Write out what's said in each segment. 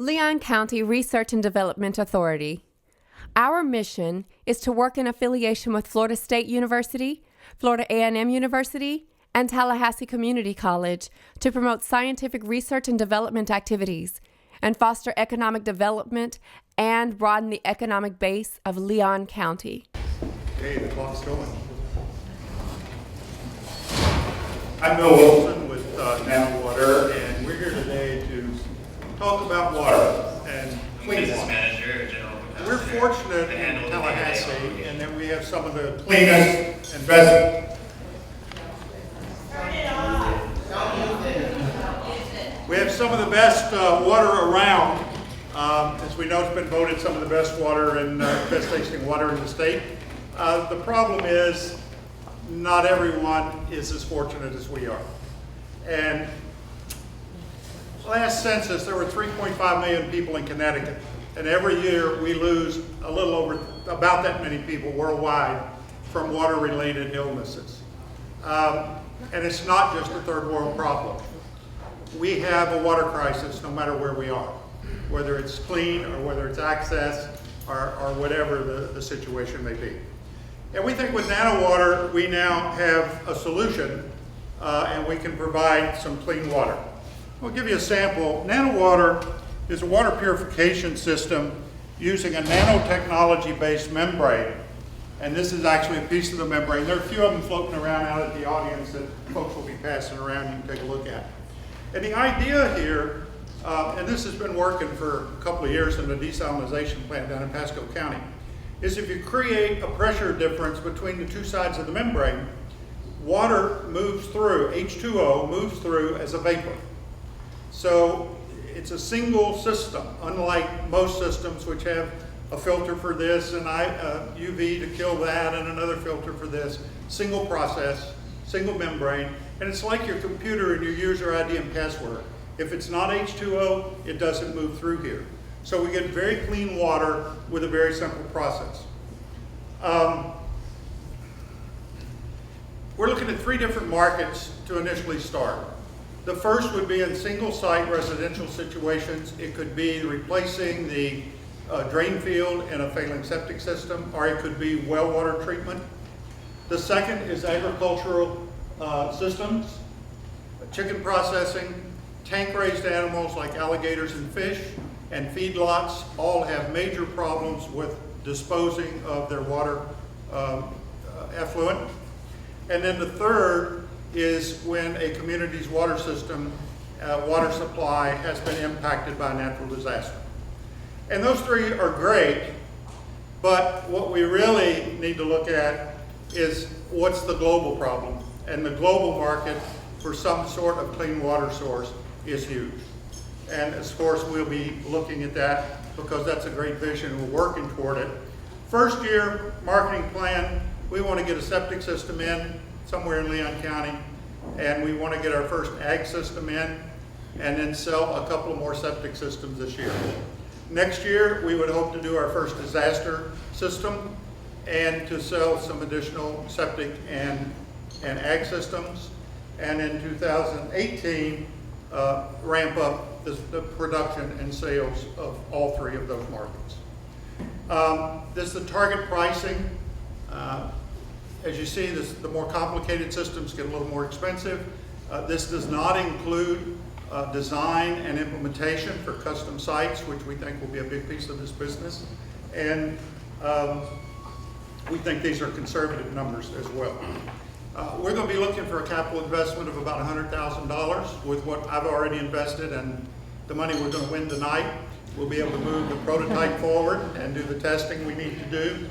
Leon County Research and Development Authority. Our mission is to work in affiliation with Florida State University, Florida A&M University, and Tallahassee Community College to promote scientific research and development activities and foster economic development and broaden the economic base of Leon County. Okay, the clock's going. I'm Bill Wilson with Nano Water, and we're here today to talk about water and clean Business water. manager, general counsel. We're fortunate To in handle the Tallahassee day-to-day. in that we have some of the cleanest and best. We have some of the best water around. As we know, it's been voted some of the best water and best tasting water in the state. The problem is not everyone is as fortunate as we are. And last census, there were 3.5 million people in Connecticut. And every year we lose a little over about that many people worldwide from water-related illnesses. And it's not just a third world problem. We have a water crisis no matter where we are, whether it's clean or whether it's access or whatever the situation may be. And we think with Nano Water, we now have a solution and we can provide some clean water. I'll give you a sample. Nano Water is a water purification system using a nanotechnology-based membrane. And this is actually a piece of the membrane. There are a few of them floating around out at the audience that folks will be passing around you can take a look at. And the idea here, and this has been working for a couple of years in the desalinization plant down in Pasco County, is if you create a pressure difference between the two sides of the membrane, water moves through, H2O moves through as a vapor. So it's a single system, unlike most systems which have a filter for this and UV to kill that and another filter for this. Single process, single membrane, and it's like your computer and your user ID and password. If it's not H2O, it doesn't move through here. So we get very clean water with a very simple process. We're looking at 3 different markets to initially start. The first would be in single site residential situations. It could be replacing the drain field in a failing septic system, or it could be well water treatment. The second is agricultural systems, chicken processing, tank raised animals like alligators and fish, and feedlots all have major problems with disposing of their water effluent. And then the third is when a community's water system, water supply has been impacted by a natural disaster. And those 3 are great, but what we really need to look at is what's the global problem. And the global market for some sort of clean water source is huge. And of course, we'll be looking at that because that's a great vision. We're working toward it. First year marketing plan, we want to get a septic system in somewhere in Leon County, and we want to get our first ag system in, and then sell a couple of more septic systems this year. Next year, we would hope to do our first disaster system and to sell some additional septic and ag systems. And in 2018, ramp up the production and sales of all 3 of those markets. This is the target pricing. As you see, the more complicated systems get a little more expensive. This does not include design and implementation for custom sites, which we think will be a big piece of this business. And we think these are conservative numbers as well. We're going to be looking for a capital investment of about $100,000 with what I've already invested and the money we're going to win tonight. We'll be able to move the prototype forward and do the testing we need to do.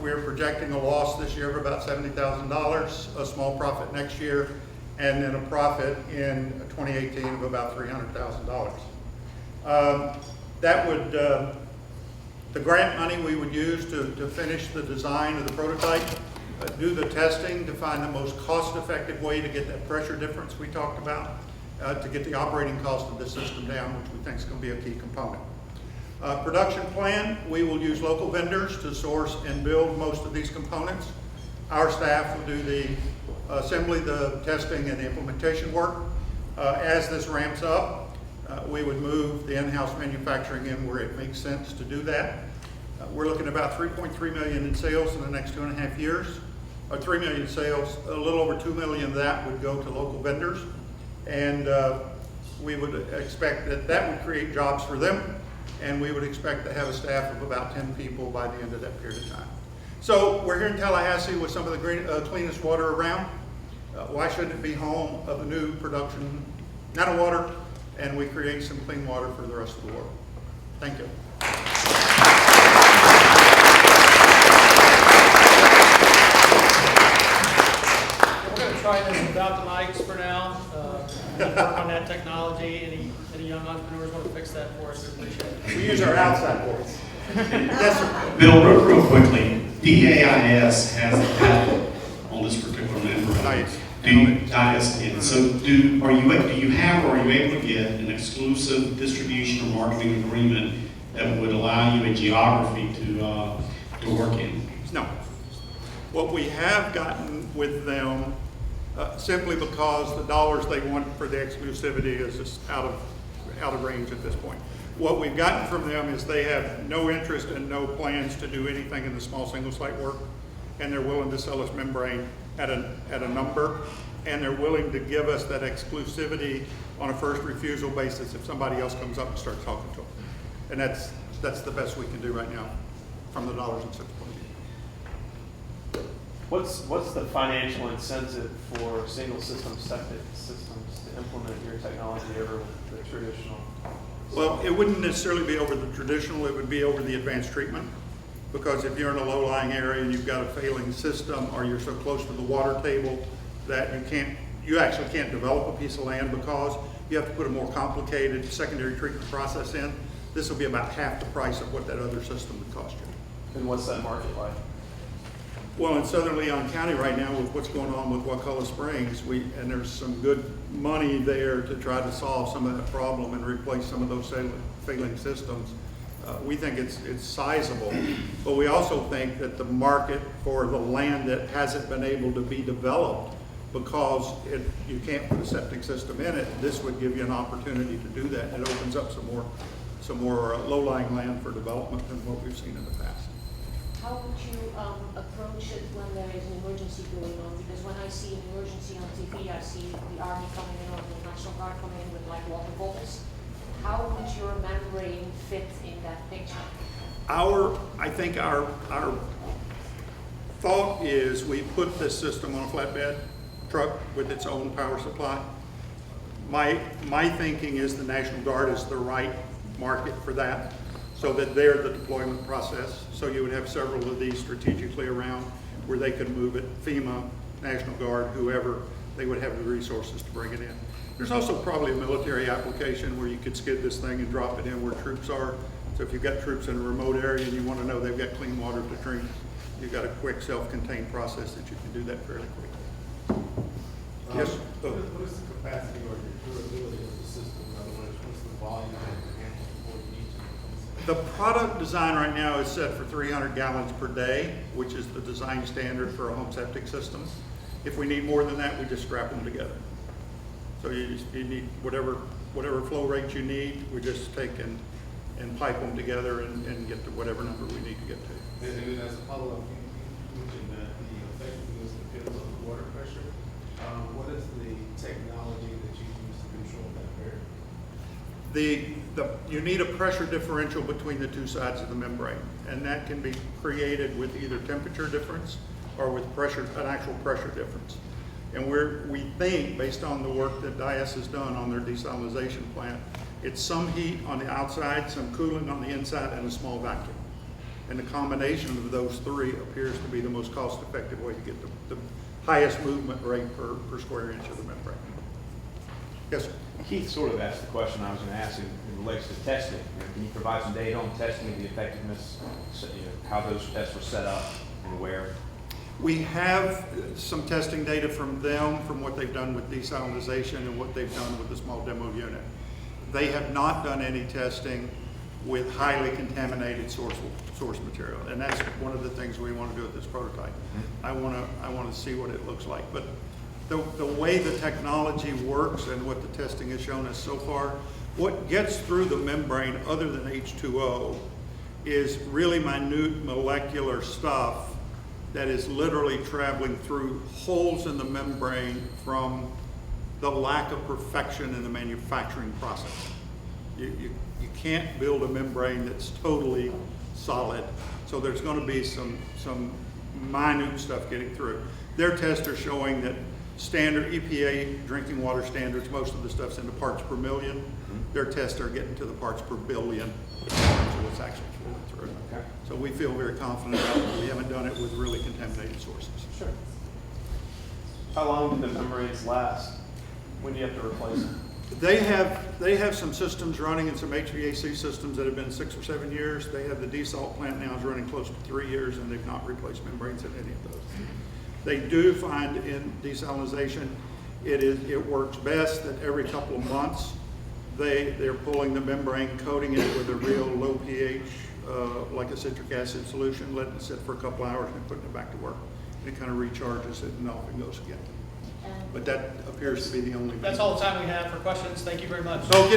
We're projecting a loss this year of about $70,000, a small profit next year, and then a profit in 2018 of about $300,000. That would, the grant money we would use to finish the design of the prototype, do the testing to find the most cost-effective way to get that pressure difference we talked about, to get the operating cost of the system down, which we think is going to be a key component. Production plan, we will use local vendors to source and build most of these components. Our staff will do the assembly, the testing, and the implementation work. As this ramps up, We would move the in-house manufacturing in where it makes sense to do that. We're looking at about 3.3 million in sales in the next 2.5 years, or 3 million sales. A little over 2 million of that would go to local vendors, and we would expect that that would create jobs for them, and we would expect to have a staff of about 10 people by the end of that period of time. So we're here in Tallahassee with some of the cleanest water around. Why shouldn't it be home of the new production Nano water, and we create some clean water for the rest of the world? Thank you. We're going to try this without the mics for now. Work on that technology. Any young entrepreneurs want to fix that for us? We appreciate it. We use our outside voice. Yes, sir. Bill, real quickly, DAIS has a patent on this particular membrane. Nice. Do you have or are you able to get an exclusive distribution or marketing agreement that would allow you a geography to work in? No. What we have gotten with them, simply because the dollars they want for the exclusivity is just out of range at this point. What we've gotten from them is they have no interest and no plans to do anything in the small single site work, and they're willing to sell us membrane at a number, and they're willing to give us that exclusivity on a first refusal basis if somebody else comes up and starts talking to them. And that's the best we can do right now from the dollars and cents point of view. What's the financial incentive for single system septic systems to implement your technology over the traditional? Well, it wouldn't necessarily be over the traditional, it would be over the advanced treatment. Because if you're in a low-lying area and you've got a failing system, or you're so close to the water table that you actually can't develop a piece of land because you have to put a more complicated secondary treatment process in, this will be about half the price of what that other system would cost you. And what's that market like? Well, in southern Leon County right now, with what's going on with Wakulla Springs, and there's some good money there to try to solve some of that problem and replace some of those failing systems. We think it's sizable, but we also think that the market for the land that hasn't been able to be developed because you can't put a septic system in it, this would give you an opportunity to do that. It opens up some more low-lying land for development than what we've seen in the past. How would you approach it when there is an emergency going on? Because when I see an emergency on TV, I see the Army coming in or the National Guard coming in with like water bottles. How would your membrane fit in that picture? I think our thought is we put this system on a flatbed truck with its own power supply. My thinking is the National Guard is the right market for that, so that they're the deployment process. So you would have several of these strategically around where they could move it, FEMA, National Guard, whoever, they would have the resources to bring it in. There's also probably a military application where you could skid this thing and drop it in where troops are. So if you've got troops in a remote area and you want to know they've got clean water to drink, you've got a quick self-contained process that you can do that fairly quickly. Yes? What is the capacity or the durability of the system? In other words, what's the volume that it can handle before you need to? The product design right now is set for 300 gallons per day, which is the design standard for a home septic system. If we need more than that, we just scrap them together. So you need whatever flow rate you need, we just take and pipe them together and get to whatever number we need to get to. And then as a follow-up, you mentioned that the effectiveness depends on the water pressure. What is the technology that you use to control that variable? You need a pressure differential between the two sides of the membrane, and that can be created with either temperature difference or with an actual pressure difference. And we think, based on the work that DIAS has done on their desalinization plant, it's some heat on the outside, some cooling on the inside, and a small vacuum. And the combination of those three appears to be the most cost-effective way to get the highest movement rate per square inch of the membrane. Yes, sir. Keith sort of asked the question I was going to ask in relation to testing. Can you provide some data on testing of the effectiveness, how those tests were set up and where? We have some testing data from them, from what they've done with desalinization and what they've done with the small demo unit. They have not done any testing with highly contaminated source material, and that's one of the things we want to do with this prototype. I want to see what it looks like. But the way the technology works and what the testing has shown us so far, What gets through the membrane other than H2O is really minute molecular stuff that is literally traveling through holes in the membrane from the lack of perfection in the manufacturing process. You can't build a membrane that's totally solid, so there's going to be some minute stuff getting through. Their tests are showing that standard EPA drinking water standards, most of the stuff's in the parts per million. Their tests are getting to the parts per billion, so it's actually flowing through. Okay. So we feel very confident about it. We haven't done it with really contaminated sources. Sure. How long do the membranes last? When do you have to replace them? They have some systems running and some HVAC systems that have been 6 or 7 years. They have the desalt plant now is running close to 3 years, and they've not replaced membranes in any of those. They do find in desalinization, it works best that every couple of months they're pulling the membrane, coating it with a real low pH, like a citric acid solution, letting it sit for a couple hours, and then putting it back to work. And it kind of recharges it, and off it goes again. But that appears to be the only. That's all the time we have for questions. Thank you very much. So,